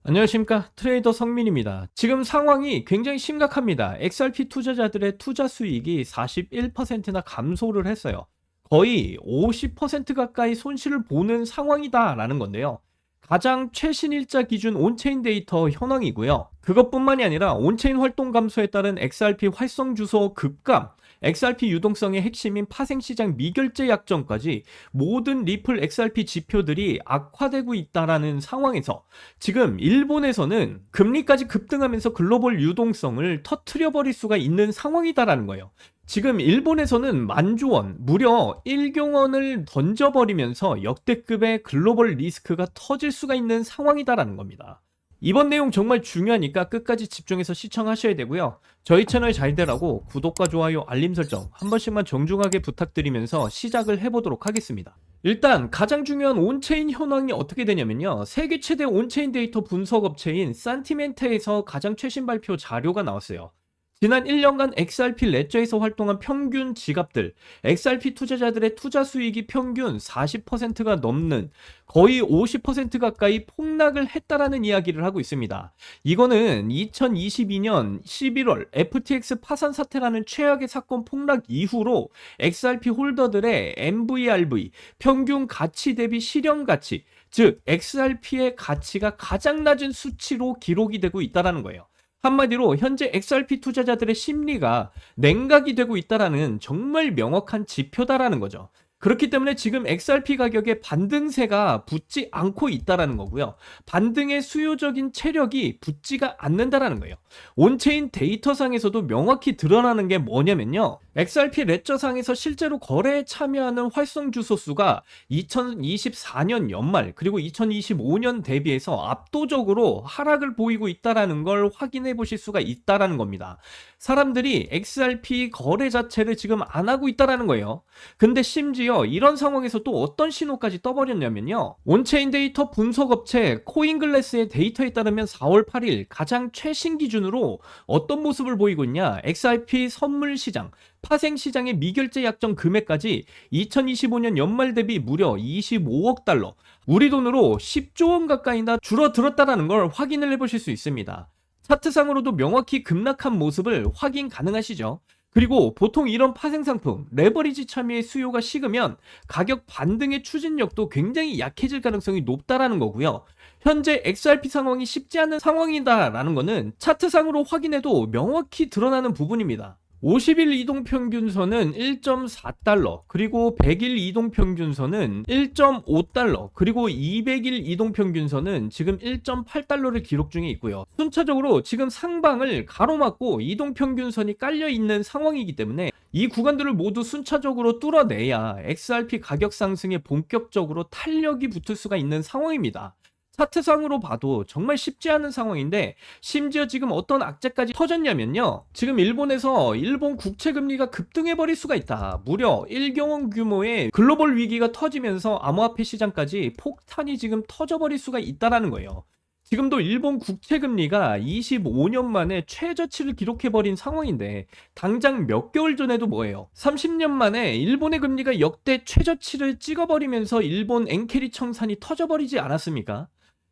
안녕하십니까, 트레이더 성민입니다. 지금 상황이 굉장히 심각합니다. XRP 투자자들의 투자 수익이 41%나 감소를 했어요. 거의 50% 가까이 손실을 보는 상황이다라는 건데요. 가장 최신 일자 기준 온체인 데이터 현황이고요. 그것뿐만이 아니라 온체인 활동 감소에 따른 XRP 활성 주소 급감, XRP 유동성의 핵심인 파생시장 미결제 약정까지 모든 리플 XRP 지표들이 악화되고 있다라는 상황에서 지금 일본에서는 금리까지 급등하면서 글로벌 유동성을 터트려 버릴 수가 있는 상황이다라는 거예요. 지금 일본에서는 만주원, 무려 1경원을 던져버리면서 역대급의 글로벌 리스크가 터질 수가 있는 상황이다라는 겁니다. 이번 내용 정말 중요하니까 끝까지 집중해서 시청하셔야 되고요. 저희 채널 잘 되라고 구독과 좋아요, 알림 설정 한 번씩만 정중하게 부탁드리면서 시작을 해보도록 하겠습니다. 일단 가장 중요한 온체인 현황이 어떻게 되냐면요. 세계 최대 온체인 데이터 분석 업체인 산티멘트에서 가장 최신 발표 자료가 나왔어요. 지난 1년간 XRP 레저에서 활동한 평균 지갑들, XRP 투자자들의 투자 수익이 평균 40%가 넘는 거의 50% 가까이 폭락을 했다라는 이야기를 하고 있습니다. 이거는 2022년 11월 FTX 파산 사태라는 최악의 사건 폭락 이후로 XRP 홀더들의 MVRV, 평균 가치 대비 실현 가치, 즉 XRP의 가치가 가장 낮은 수치로 기록이 되고 있다는 거예요. 한마디로 현재 XRP 투자자들의 심리가 냉각이 되고 있다라는 정말 명확한 지표다라는 거죠. 그렇기 때문에 지금 XRP 가격에 반등세가 붙지 않고 있다라는 거고요. 반등의 수요적인 체력이 붙지가 않는다라는 거예요. 온체인 데이터상에서도 명확히 드러나는 게 뭐냐면요. XRP 레저상에서 실제로 거래에 참여하는 활성 주소 수가 2024년 연말 그리고 2025년 대비해서 압도적으로 하락을 보이고 있다라는 걸 확인해 보실 수가 있다라는 겁니다. 사람들이 XRP 거래 자체를 지금 안 하고 있다라는 거예요. 근데 심지어 이런 상황에서 또 어떤 신호까지 떠버렸냐면요. 온체인 데이터 분석업체 코인글래스의 데이터에 따르면 4월 8일 가장 최신 기준으로 어떤 모습을 보이고 있냐. XRP 선물 시장, 파생 시장의 미결제 약정 금액까지 2025년 연말 대비 무려 25억 달러, 우리 돈으로 10조 원 가까이나 줄어들었다는 걸 확인을 해보실 수 있습니다. 차트상으로도 명확히 급락한 모습을 확인 가능하시죠. 그리고 보통 이런 파생상품, 레버리지 참여의 수요가 식으면 가격 반등의 추진력도 굉장히 약해질 가능성이 높다라는 거고요. 현재 XRP 상황이 쉽지 않은 상황이다라는 거는 차트상으로 확인해도 명확히 드러나는 부분입니다. 50일 이동평균선은 1.4달러, 그리고 100일 이동평균선은 1.5달러, 그리고 200일 이동평균선은 지금 1.8달러를 기록 중에 있고요. 순차적으로 지금 상방을 가로막고 이동평균선이 깔려있는 상황이기 때문에 이 구간들을 모두 순차적으로 뚫어내야 XRP 가격 상승에 본격적으로 탄력이 붙을 수가 있는 상황입니다. 차트상으로 봐도 정말 쉽지 않은 상황인데 심지어 지금 어떤 악재까지 터졌냐면요. 지금 일본에서 일본 국채금리가 급등해버릴 수가 있다. 무려 1경원 규모의 글로벌 위기가 터지면서 암호화폐 시장까지 폭탄이 지금 터져버릴 수가 있다는 거예요. 지금도 일본 국채금리가 25년 만에 최저치를 기록해버린 상황인데 당장 몇 개월 전에도 뭐예요? 30년 만에 일본의 금리가 역대 최저치를 찍어버리면서 일본 엔캐리 청산이 터져버리지 않았습니까?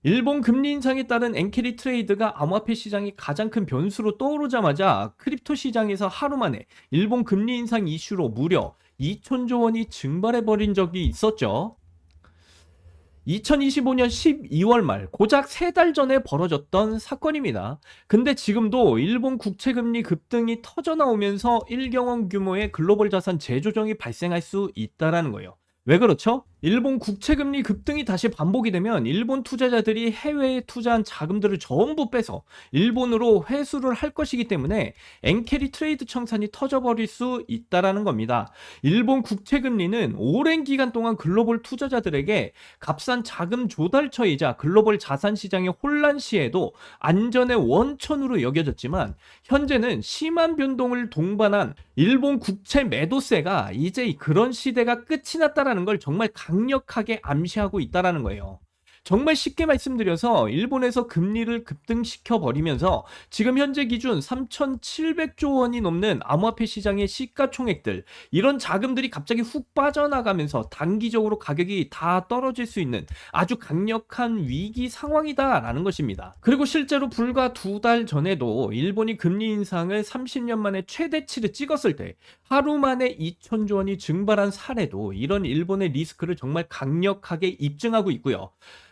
일본 금리 인상에 따른 엔캐리 트레이드가 암호화폐 시장이 가장 큰 변수로 떠오르자마자 크립토 시장에서 하루 만에 일본 금리 인상 이슈로 무려 2천조 원이 증발해버린 적이 있었죠. 2025년 12월 말 고작 3달 전에 벌어졌던 사건입니다. 근데 지금도 일본 국채금리 급등이 터져나오면서 1경원 규모의 글로벌 자산 재조정이 발생할 수 있다는 거예요. 왜 그렇죠? 일본 국채금리 급등이 다시 반복이 되면 일본 투자자들이 해외에 투자한 자금들을 전부 빼서 일본으로 회수를 할 것이기 때문에 엔캐리 트레이드 청산이 터져버릴 수 있다는 겁니다. 일본 국채금리는 오랜 기간 동안 글로벌 투자자들에게 값싼 자금 조달처이자 글로벌 자산 시장의 혼란 시에도 안전의 원천으로 여겨졌지만 현재는 심한 변동을 동반한 일본 국채 매도세가 이제 그런 시대가 끝이 났다는 걸 정말 강력하게 암시하고 있다는 거예요. 정말 쉽게 말씀드려서 일본에서 금리를 급등시켜 버리면서 지금 현재 기준 3,700조 원이 넘는 암호화폐 시장의 시가총액들, 이런 자금들이 갑자기 훅 빠져나가면서 단기적으로 가격이 다 떨어질 수 있는 아주 강력한 위기 상황이다라는 것입니다. 그리고 실제로 불과 2달 전에도 일본이 금리 인상을 30년 만에 최대치를 찍었을 때 하루 만에 2천조 원이 증발한 사례도 이런 일본의 리스크를 정말 강력하게 입증하고 있고요.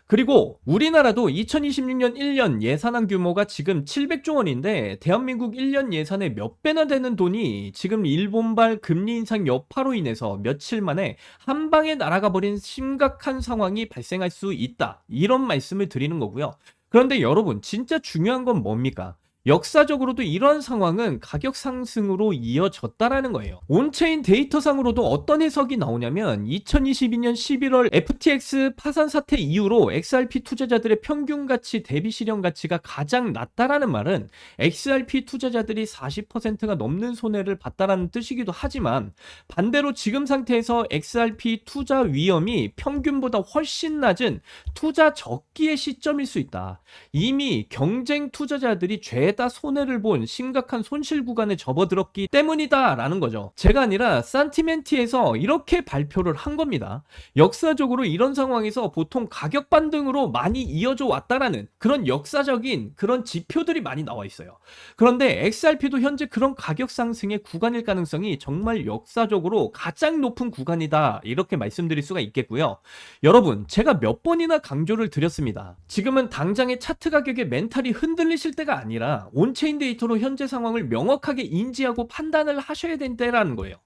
그리고 우리나라도 2026년 1년 예산안 규모가 지금 700조 원인데 대한민국 1년 예산의 몇 배나 되는 돈이 지금 일본발 금리 인상 여파로 인해서 며칠 만에 한 방에 날아가 버린 심각한 상황이 발생할 수 있다. 이런 말씀을 드리는 거고요. 그런데 여러분, 진짜 중요한 건 뭡니까? 역사적으로도 이런 상황은 가격 상승으로 이어졌다라는 거예요. 온체인 데이터상으로도 어떤 해석이 나오냐면 2022년 11월 FTX 파산 사태 이후로 XRP 투자자들의 평균 가치 대비 실현 가치가 가장 낮다라는 말은 XRP 투자자들이 40%가 넘는 손해를 봤다라는 뜻이기도 하지만, 반대로 지금 상태에서 XRP 투자 위험이 평균보다 훨씬 낮은 투자 적기의 시점일 수 있다. 이미 경쟁 투자자들이 죄다 손해를 본 심각한 손실 구간에 접어들었기 때문이다 라는 거죠. 제가 아니라 산티멘티에서 이렇게 발표를 한 겁니다. 역사적으로 이런 상황에서 보통 가격 반등으로 많이 이어져 왔다라는 그런 역사적인 그런 지표들이 많이 나와 있어요. 그런데 XRP도 현재 그런 가격 상승의 구간일 가능성이 정말 역사적으로 가장 높은 구간이다, 이렇게 말씀드릴 수가 있겠고요. 여러분, 제가 몇 번이나 강조를 드렸습니다. 지금은 당장의 차트 가격의 멘탈이 흔들리실 때가 아니라 온체인 데이터로 현재 상황을 명확하게 인지하고 판단을 하셔야 된다라는 거예요.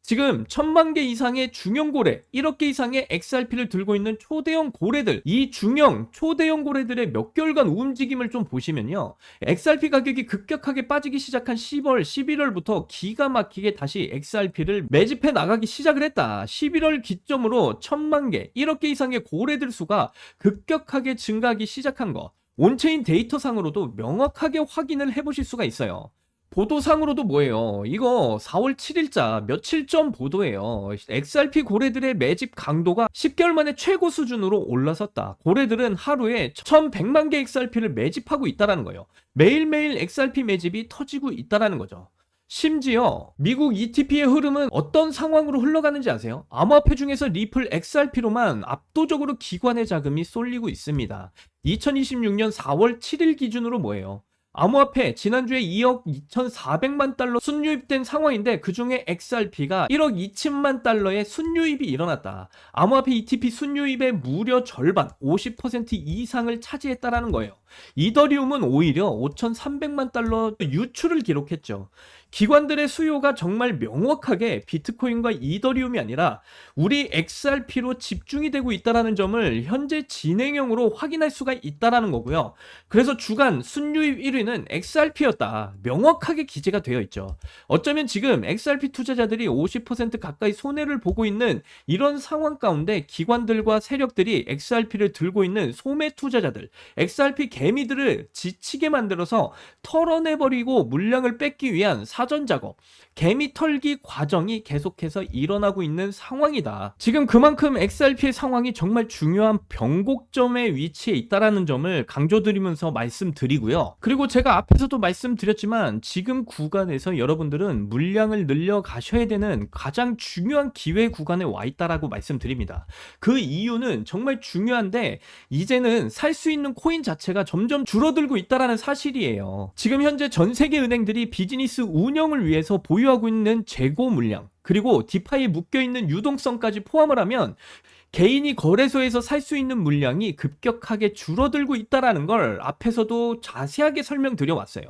지금 1000만 개 이상의 중형 고래, 1억 개 이상의 XRP를 들고 있는 초대형 고래들, 이 중형 초대형 고래들의 몇 개월간 움직임을 좀 보시면요, XRP 가격이 급격하게 빠지기 시작한 10월, 11월부터 기가 막히게 다시 XRP를 매집해 나가기 시작을 했다. 11월 기점으로 1000만 개, 1억 개 이상의 고래들 수가 급격하게 증가하기 시작한 것, 온체인 데이터상으로도 명확하게 확인을 해보실 수가 있어요. 보도상으로도 뭐예요? 이거 4월 7일자 며칠 전 보도예요. XRP 고래들의 매집 강도가 10개월 만에 최고 수준으로 올라섰다. 고래들은 하루에 1100만 개 XRP를 매집하고 있다는 거예요. 매일매일 XRP 매집이 터지고 있다는 거죠. 심지어 미국 ETP의 흐름은 어떤 상황으로 흘러가는지 아세요? 암호화폐 중에서 리플 XRP로만 압도적으로 기관의 자금이 쏠리고 있습니다. 2026년 4월 7일 기준으로 뭐예요? 암호화폐 지난주에 2억 2,400만 달러 순유입된 상황인데 그중에 XRP가 1억 2천만 달러의 순유입이 일어났다. 암호화폐 ETP 순유입의 무려 절반, 50% 이상을 차지했다라는 거예요. 이더리움은 오히려 5,300만 달러 유출을 기록했죠. 기관들의 수요가 정말 명확하게 비트코인과 이더리움이 아니라 우리 XRP로 집중이 되고 있다는 점을 현재 진행형으로 확인할 수가 있다는 거고요. 그래서 주간 순유입 1위는 XRP였다. 명확하게 기재가 되어 있죠. 어쩌면 지금 XRP 투자자들이 50% 가까이 손해를 보고 있는 이런 상황 가운데 기관들과 세력들이 XRP를 들고 있는 소매 투자자들, XRP 개미들을 지치게 만들어서 털어내버리고 물량을 뺏기 위한 사전 작업, 개미 털기 과정이 계속해서 일어나고 있는 상황이다. 지금 그만큼 XRP의 상황이 정말 중요한 변곡점에 위치해 있다는 점을 강조드리면서 말씀드리고요. 그리고 제가 앞에서도 말씀드렸지만 지금 구간에서 여러분들은 물량을 늘려 가셔야 되는 가장 중요한 기회 구간에 와 있다라고 말씀드립니다. 그 이유는 정말 중요한데 이제는 살 수 있는 코인 자체가 점점 줄어들고 있다는 사실이에요. 지금 현재 전 세계 은행들이 비즈니스 운영을 위해서 보유하고 있는 재고 물량, 그리고 디파이에 묶여있는 유동성까지 포함을 하면 개인이 거래소에서 살 수 있는 물량이 급격하게 줄어들고 있다는 걸 앞에서도 자세하게 설명드려 왔어요.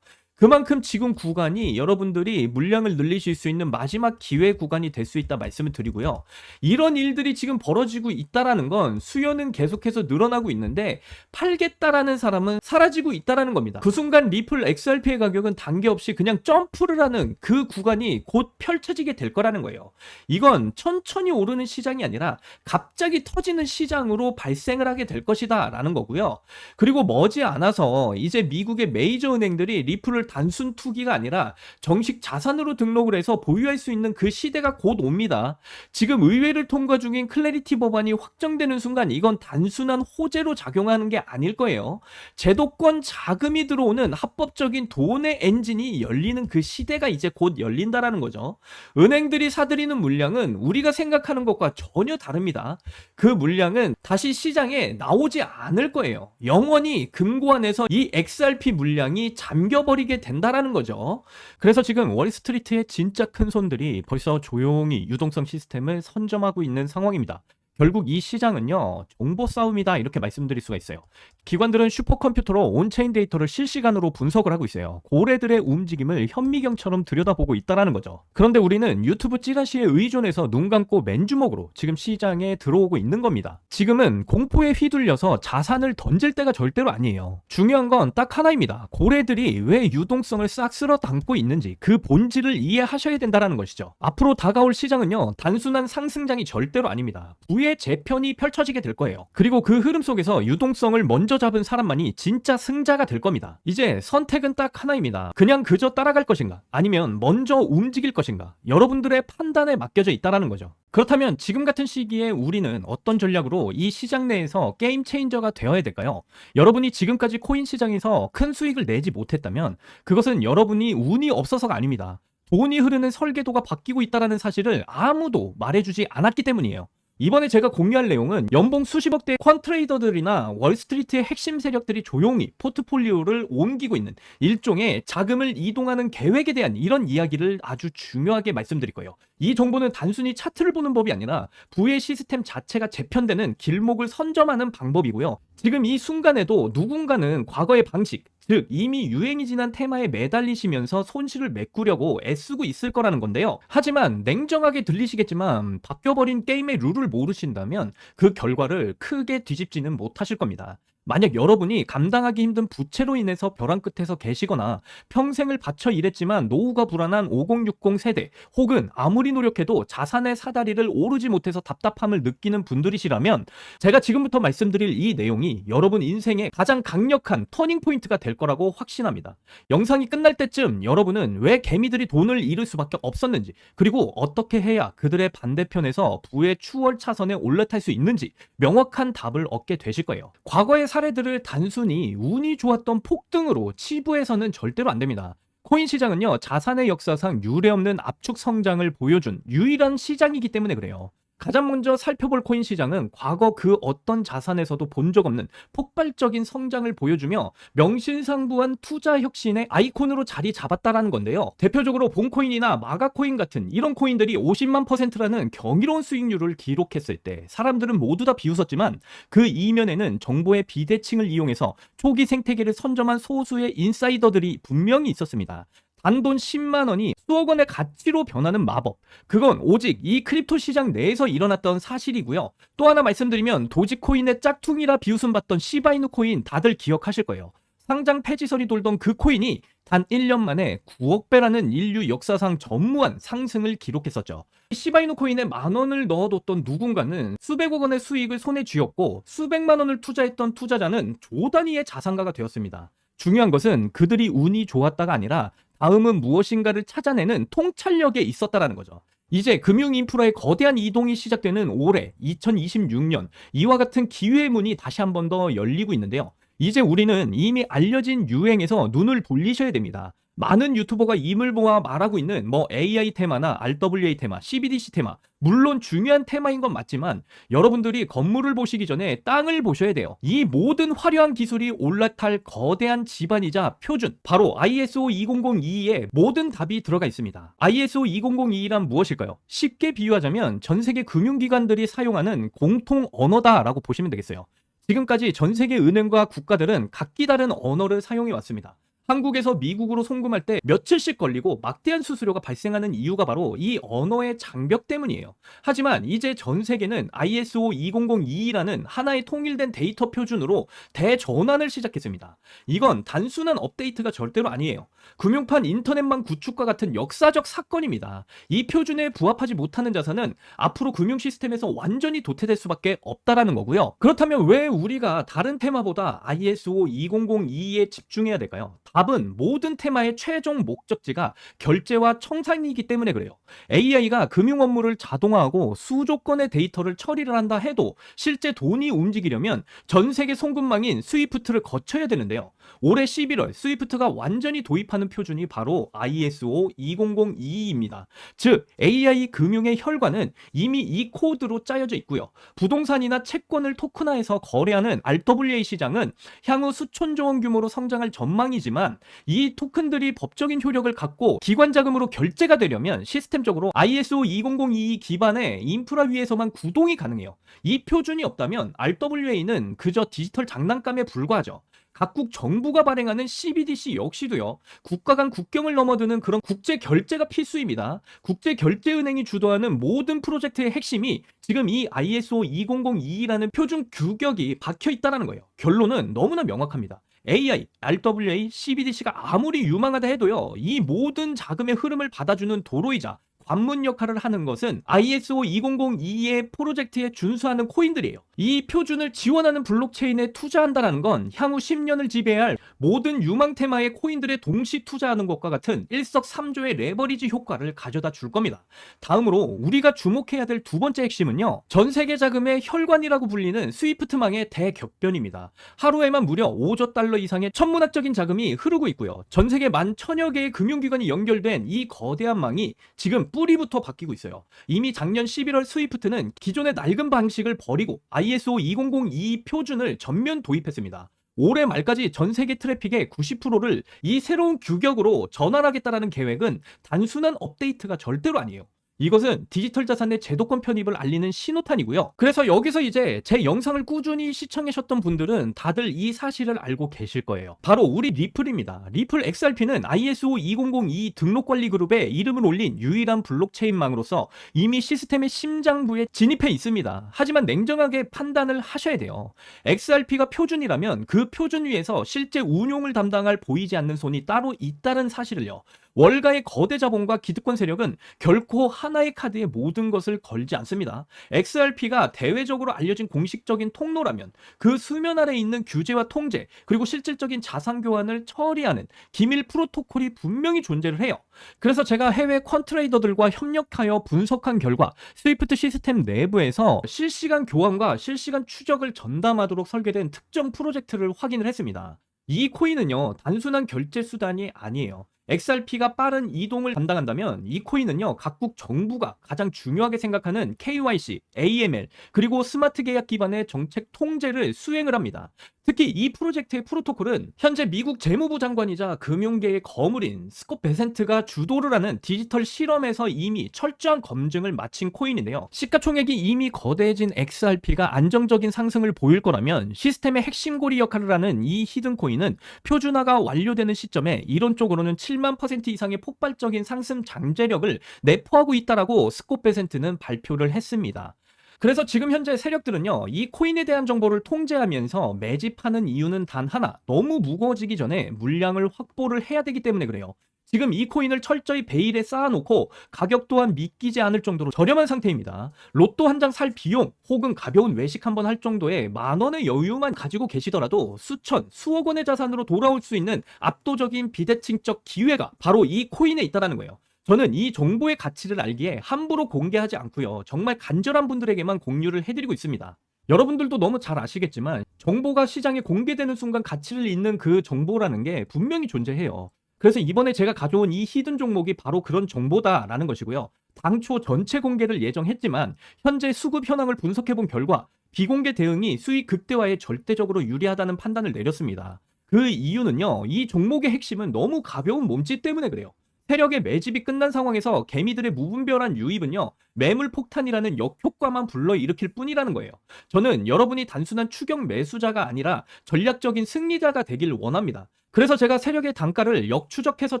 그만큼 지금 구간이 여러분들이 물량을 늘리실 수 있는 마지막 기회 구간이 될 수 있다 말씀을 드리고요. 이런 일들이 지금 벌어지고 있다는 건 수요는 계속해서 늘어나고 있는데 팔겠다라는 사람은 사라지고 있다는 겁니다. 그 순간 리플 XRP의 가격은 단계 없이 그냥 점프를 하는 그 구간이 곧 펼쳐지게 될 거라는 거예요. 이건 천천히 오르는 시장이 아니라 갑자기 터지는 시장으로 발생을 하게 될 것이다 라는 거고요. 그리고 머지않아서 이제 미국의 메이저 은행들이 리플을 단순 투기가 아니라 정식 자산으로 등록을 해서 보유할 수 있는 그 시대가 곧 옵니다. 지금 의회를 통과 중인 클래리티 법안이 확정되는 순간 이건 단순한 호재로 작용하는 게 아닐 거예요. 제도권 자금이 들어오는 합법적인 돈의 엔진이 열리는 그 시대가 이제 곧 열린다라는 거죠. 은행들이 사들이는 물량은 우리가 생각하는 것과 전혀 다릅니다. 그 물량은 다시 시장에 나오지 않을 거예요. 영원히 금고안에서 이 XRP 물량이 잠겨버리게 된다라는 거죠. 그래서 지금 월스트리트의 진짜 큰 손들이 벌써 조용히 유동성 시스템을 선점하고 있는 상황입니다. 결국 이 시장은요, 정보 싸움이다 이렇게 말씀드릴 수가 있어요. 기관들은 슈퍼컴퓨터로 온체인 데이터를 실시간으로 분석을 하고 있어요. 고래들의 움직임을 현미경처럼 들여다보고 있다는 거죠. 그런데 우리는 유튜브 찌라시에 의존해서 눈 감고 맨주먹으로 지금 시장에 들어오고 있는 겁니다. 지금은 공포에 휘둘려서 자산을 던질 때가 절대로 아니에요. 중요한 건 딱 하나입니다. 고래들이 왜 유동성을 싹 쓸어 담고 있는지 그 본질을 이해하셔야 된다는 것이죠. 앞으로 다가올 시장은요, 단순한 상승장이 절대로 아닙니다. 부의 재편이 펼쳐지게 될 거예요. 그리고 그 흐름 속에서 유동성을 먼저 잡은 사람만이 진짜 승자가 될 겁니다. 이제 선택은 딱 하나입니다. 그냥 그저 따라갈 것인가, 아니면 먼저 움직일 것인가, 여러분들의 판단에 맡겨져 있다는 거죠. 그렇다면 지금 같은 시기에 우리는 어떤 전략으로 이 시장 내에서 게임 체인저가 되어야 될까요? 여러분이 지금까지 코인 시장에서 큰 수익을 내지 못했다면 그것은 여러분이 운이 없어서가 아닙니다. 돈이 흐르는 설계도가 바뀌고 있다는 사실을 아무도 말해주지 않았기 때문이에요. 이번에 제가 공유할 내용은 연봉 수십억 대의 퀀트레이더들이나 월스트리트의 핵심 세력들이 조용히 포트폴리오를 옮기고 있는 일종의 자금을 이동하는 계획에 대한 이런 이야기를 아주 중요하게 말씀드릴 거예요. 이 정보는 단순히 차트를 보는 법이 아니라 부의 시스템 자체가 재편되는 길목을 선점하는 방법이고요. 지금 이 순간에도 누군가는 과거의 방식, 즉 이미 유행이 지난 테마에 매달리시면서 손실을 메꾸려고 애쓰고 있을 거라는 건데요. 하지만 냉정하게 들리시겠지만 바뀌어버린 게임의 룰을 모르신다면 그 결과를 크게 뒤집지는 못하실 겁니다. 만약 여러분이 감당하기 힘든 부채로 인해서 벼랑 끝에서 계시거나 평생을 바쳐 일했지만 노후가 불안한 5060 세대, 혹은 아무리 노력해도 자산의 사다리를 오르지 못해서 답답함을 느끼는 분들이시라면 제가 지금부터 말씀드릴 이 내용이 여러분 인생의 가장 강력한 터닝포인트가 될 거라고 확신합니다. 영상이 끝날 때쯤 여러분은 왜 개미들이 돈을 잃을 수밖에 없었는지, 그리고 어떻게 해야 그들의 반대편에서 부의 추월 차선에 올라탈 수 있는지 명확한 답을 얻게 되실 거예요. 과거의 사례들을 단순히 운이 좋았던 폭등으로 치부해서는 절대로 안 됩니다. 코인 시장은요, 자산의 역사상 유례없는 압축 성장을 보여준 유일한 시장이기 때문에 그래요. 가장 먼저 살펴볼 코인 시장은 과거 그 어떤 자산에서도 본 적 없는 폭발적인 성장을 보여주며 명실상부한 투자 혁신의 아이콘으로 자리 잡았다라는 건데요. 대표적으로 본코인이나 마가코인 같은 이런 코인들이 50만 %라는 경이로운 수익률을 기록했을 때 사람들은 모두 다 비웃었지만 그 이면에는 정보의 비대칭을 이용해서 초기 생태계를 선점한 소수의 인사이더들이 분명히 있었습니다. 단돈 10만 원이 수억 원의 가치로 변하는 마법. 그건 오직 이 크립토 시장 내에서 일어났던 사실이고요. 또 하나 말씀드리면 도지코인의 짝퉁이라 비웃음 받던 시바이누 코인 다들 기억하실 거예요. 상장 폐지설이 돌던 그 코인이 단 1년 만에 9억 배라는 인류 역사상 전무한 상승을 기록했었죠. 시바이누 코인에 10,000원을 넣어뒀던 누군가는 수백억 원의 수익을 손에 쥐었고 수백만 원을 투자했던 투자자는 조 단위의 자산가가 되었습니다. 중요한 것은 그들이 운이 좋았다가 아니라 다음은 무엇인가를 찾아내는 통찰력에 있었다라는 거죠. 이제 금융 인프라의 거대한 이동이 시작되는 올해 2026년 이와 같은 기회의 문이 다시 한 번 더 열리고 있는데요. 이제 우리는 이미 알려진 유행에서 눈을 돌리셔야 됩니다. 많은 유튜버가 임을 모아 말하고 있는 AI 테마나 RWA 테마, CBDC 테마, 물론 중요한 테마인 건 맞지만 여러분들이 건물을 보시기 전에 땅을 보셔야 돼요. 이 모든 화려한 기술이 올라탈 거대한 기반이자 표준, 바로 ISO 20022에 모든 답이 들어가 있습니다. ISO 20022란 무엇일까요? 쉽게 비유하자면 전 세계 금융기관들이 사용하는 공통 언어다라고 보시면 되겠어요. 지금까지 전 세계 은행과 국가들은 각기 다른 언어를 사용해 왔습니다. 한국에서 미국으로 송금할 때 며칠씩 걸리고 막대한 수수료가 발생하는 이유가 바로 이 언어의 장벽 때문이에요. 하지만 이제 전 세계는 ISO 20022라는 하나의 통일된 데이터 표준으로 대전환을 시작했습니다. 이건 단순한 업데이트가 절대로 아니에요. 금융판 인터넷망 구축과 같은 역사적 사건입니다. 이 표준에 부합하지 못하는 자산은 앞으로 금융 시스템에서 완전히 도태될 수밖에 없다라는 거고요. 그렇다면 왜 우리가 다른 테마보다 ISO 20022에 집중해야 될까요? 답은 모든 테마의 최종 목적지가 결제와 청산이기 때문에 그래요. AI가 금융 업무를 자동화하고 수조 건의 데이터를 처리를 한다 해도 실제 돈이 움직이려면 전 세계 송금망인 스위프트를 거쳐야 되는데요. 올해 11월 스위프트가 완전히 도입하는 표준이 바로 ISO 20022입니다. 즉 AI 금융의 혈관은 이미 이 코드로 짜여져 있고요. 부동산이나 채권을 토큰화해서 거래하는 RWA 시장은 향후 수천조 원 규모로 성장할 전망이지만 이 토큰들이 법적인 효력을 갖고 기관 자금으로 결제가 되려면 시스템적으로 ISO 20022 기반의 인프라 위에서만 구동이 가능해요. 이 표준이 없다면 RWA는 그저 디지털 장난감에 불과하죠. 각국 정부가 발행하는 CBDC 역시도요. 국가 간 국경을 넘어드는 그런 국제 결제가 필수입니다. 국제 결제은행이 주도하는 모든 프로젝트의 핵심이 지금 이 ISO 20022라는 표준 규격이 박혀 있다는 거예요. 결론은 너무나 명확합니다. AI, RWA, CBDC가 아무리 유망하다 해도요. 이 모든 자금의 흐름을 받아주는 도로이자 관문 역할을 하는 것은 ISO 2002의 프로젝트에 준수하는 코인들이에요. 이 표준을 지원하는 블록체인에 투자한다는 건 향후 10년을 지배할 모든 유망 테마의 코인들에 동시 투자하는 것과 같은 일석삼조의 레버리지 효과를 가져다 줄 겁니다. 다음으로 우리가 주목해야 될 두 번째 핵심은요. 전 세계 자금의 혈관이라고 불리는 스위프트망의 대격변입니다. 하루에만 무려 5조 달러 이상의 천문학적인 자금이 흐르고 있고요. 전 세계 11,000여 개의 금융기관이 연결된 이 거대한 망이 지금 뿌리부터 바뀌고 있어요. 이미 작년 11월 스위프트는 기존의 낡은 방식을 버리고 ISO 2002 표준을 전면 도입했습니다. 올해 말까지 전 세계 트래픽의 90%를 이 새로운 규격으로 전환하겠다는 계획은 단순한 업데이트가 절대로 아니에요. 이것은 디지털 자산의 제도권 편입을 알리는 신호탄이고요. 그래서 여기서 이제 제 영상을 꾸준히 시청하셨던 분들은 다들 이 사실을 알고 계실 거예요. 바로 우리 리플입니다. 리플 XRP는 ISO 2002 등록관리 그룹에 이름을 올린 유일한 블록체인망으로서 이미 시스템의 심장부에 진입해 있습니다. 하지만 냉정하게 판단을 하셔야 돼요. XRP가 표준이라면 그 표준 위에서 실제 운용을 담당할 보이지 않는 손이 따로 있다는 사실을요. 월가의 거대 자본과 기득권 세력은 결코 하나의 카드에 모든 것을 걸지 않습니다. XRP가 대외적으로 알려진 공식적인 통로라면 그 수면 아래 있는 규제와 통제 그리고 실질적인 자산 교환을 처리하는 기밀 프로토콜이 분명히 존재를 해요. 그래서 제가 해외 퀀트레이더들과 협력하여 분석한 결과 스위프트 시스템 내부에서 실시간 교환과 실시간 추적을 전담하도록 설계된 특정 프로젝트를 확인을 했습니다. 이 코인은요 단순한 결제 수단이 아니에요. XRP가 빠른 이동을 담당한다면 이 코인은요 각국 정부가 가장 중요하게 생각하는 KYC, AML 그리고 스마트 계약 기반의 정책 통제를 수행을 합니다. 특히 이 프로젝트의 프로토콜은 현재 미국 재무부 장관이자 금융계의 거물인 스콧 베센트가 주도를 하는 디지털 실험에서 이미 철저한 검증을 마친 코인인데요. 시가총액이 이미 거대해진 XRP가 안정적인 상승을 보일 거라면 시스템의 핵심 고리 역할을 하는 이 히든 코인은 표준화가 완료되는 시점에 이론적으로는 7만% 이상의 폭발적인 상승 잠재력을 내포하고 있다라고 스콧 베센트는 발표를 했습니다. 그래서 지금 현재 세력들은요, 이 코인에 대한 정보를 통제하면서 매집하는 이유는 단 하나, 너무 무거워지기 전에 물량을 확보를 해야 되기 때문에 그래요. 지금 이 코인을 철저히 베일에 쌓아놓고 가격 또한 믿기지 않을 정도로 저렴한 상태입니다. 로또 한 장 살 비용 혹은 가벼운 외식 한번 할 정도의 10,000원의 여유만 가지고 계시더라도 수천, 수억 원의 자산으로 돌아올 수 있는 압도적인 비대칭적 기회가 바로 이 코인에 있다는 거예요. 저는 이 정보의 가치를 알기에 함부로 공개하지 않고요. 정말 간절한 분들에게만 공유를 해드리고 있습니다. 여러분들도 너무 잘 아시겠지만 정보가 시장에 공개되는 순간 가치를 잇는 그 정보라는 게 분명히 존재해요. 그래서 이번에 제가 가져온 이 히든 종목이 바로 그런 정보다라는 것이고요. 당초 전체 공개를 예정했지만 현재 수급 현황을 분석해본 결과 비공개 대응이 수익 극대화에 절대적으로 유리하다는 판단을 내렸습니다. 그 이유는요. 이 종목의 핵심은 너무 가벼운 몸짓 때문에 그래요. 세력의 매집이 끝난 상황에서 개미들의 무분별한 유입은요. 매물 폭탄이라는 역효과만 불러일으킬 뿐이라는 거예요. 저는 여러분이 단순한 추격 매수자가 아니라 전략적인 승리자가 되길 원합니다. 그래서 제가 세력의 단가를 역추적해서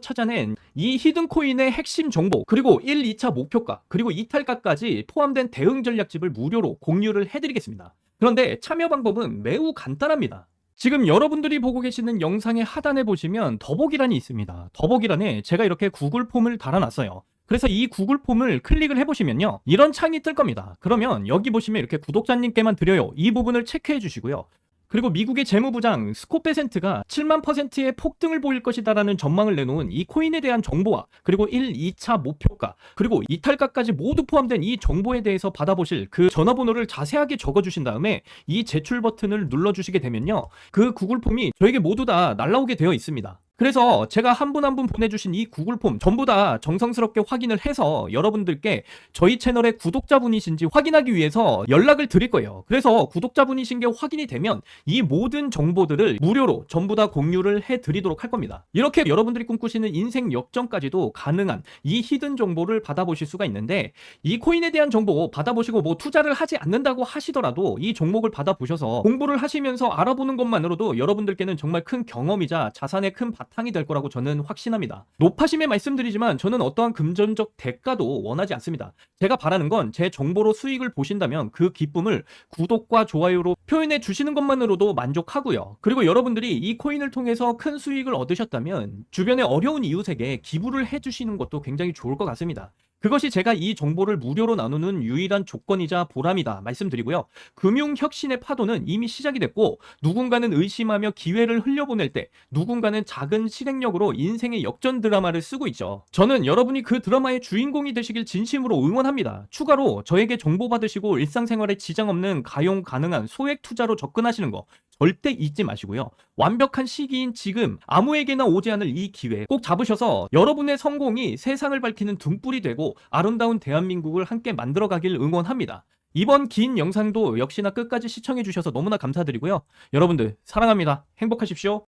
찾아낸 이 히든코인의 핵심 정보 그리고 1, 2차 목표가 그리고 이탈가까지 포함된 대응 전략집을 무료로 공유를 해드리겠습니다. 그런데 참여 방법은 매우 간단합니다. 지금 여러분들이 보고 계시는 영상의 하단에 보시면 더보기란이 있습니다. 더보기란에 제가 이렇게 구글 폼을 달아놨어요. 그래서 이 구글 폼을 클릭을 해보시면요. 이런 창이 뜰 겁니다. 그러면 여기 보시면 이렇게 구독자님께만 드려요. 이 부분을 체크해 주시고요. 그리고 미국의 재무부장 스콧 베센트가 7만 %의 폭등을 보일 것이다라는 전망을 내놓은 이 코인에 대한 정보와 그리고 1, 2차 목표가 그리고 이탈가까지 모두 포함된 이 정보에 대해서 받아보실 그 전화번호를 자세하게 적어주신 다음에 이 제출 버튼을 눌러주시게 되면요, 그 구글 폼이 저에게 모두 다 날라오게 되어 있습니다. 그래서 제가 한 분 한 분 보내주신 이 구글 폼 전부 다 정성스럽게 확인을 해서 여러분들께 저희 채널의 구독자분이신지 확인하기 위해서 연락을 드릴 거예요. 그래서 구독자분이신 게 확인이 되면 이 모든 정보들을 무료로 전부 다 공유를 해드리도록 할 겁니다. 이렇게 여러분들이 꿈꾸시는 인생 역전까지도 가능한 이 히든 정보를 받아보실 수가 있는데, 이 코인에 대한 정보 받아보시고 뭐 투자를 하지 않는다고 하시더라도 이 종목을 받아보셔서 공부를 하시면서 알아보는 것만으로도 여러분들께는 정말 큰 경험이자 자산의 큰 바탕이 될 거라고 저는 확신합니다. 높아심에 말씀드리지만 저는 어떠한 금전적 대가도 원하지 않습니다. 제가 바라는 건 제 정보로 수익을 보신다면 그 기쁨을 구독과 좋아요로 표현해 주시는 것만으로도 만족하고요. 그리고 여러분들이 이 코인을 통해서 큰 수익을 얻으셨다면 주변에 어려운 이웃에게 기부를 해 주시는 것도 굉장히 좋을 것 같습니다. 그것이 제가 이 정보를 무료로 나누는 유일한 조건이자 보람이다 말씀드리고요. 금융혁신의 파도는 이미 시작이 됐고, 누군가는 의심하며 기회를 흘려보낼 때 누군가는 작은 실행력으로 인생의 역전 드라마를 쓰고 있죠. 저는 여러분이 그 드라마의 주인공이 되시길 진심으로 응원합니다. 추가로 저에게 정보 받으시고 일상생활에 지장 없는 가용 가능한 소액 투자로 접근하시는 거 절대 잊지 마시고요. 완벽한 시기인 지금 아무에게나 오지 않을 이 기회 꼭 잡으셔서 여러분의 성공이 세상을 밝히는 등불이 되고 아름다운 대한민국을 함께 만들어가길 응원합니다. 이번 긴 영상도 역시나 끝까지 시청해주셔서 너무나 감사드리고요. 여러분들 사랑합니다. 행복하십시오.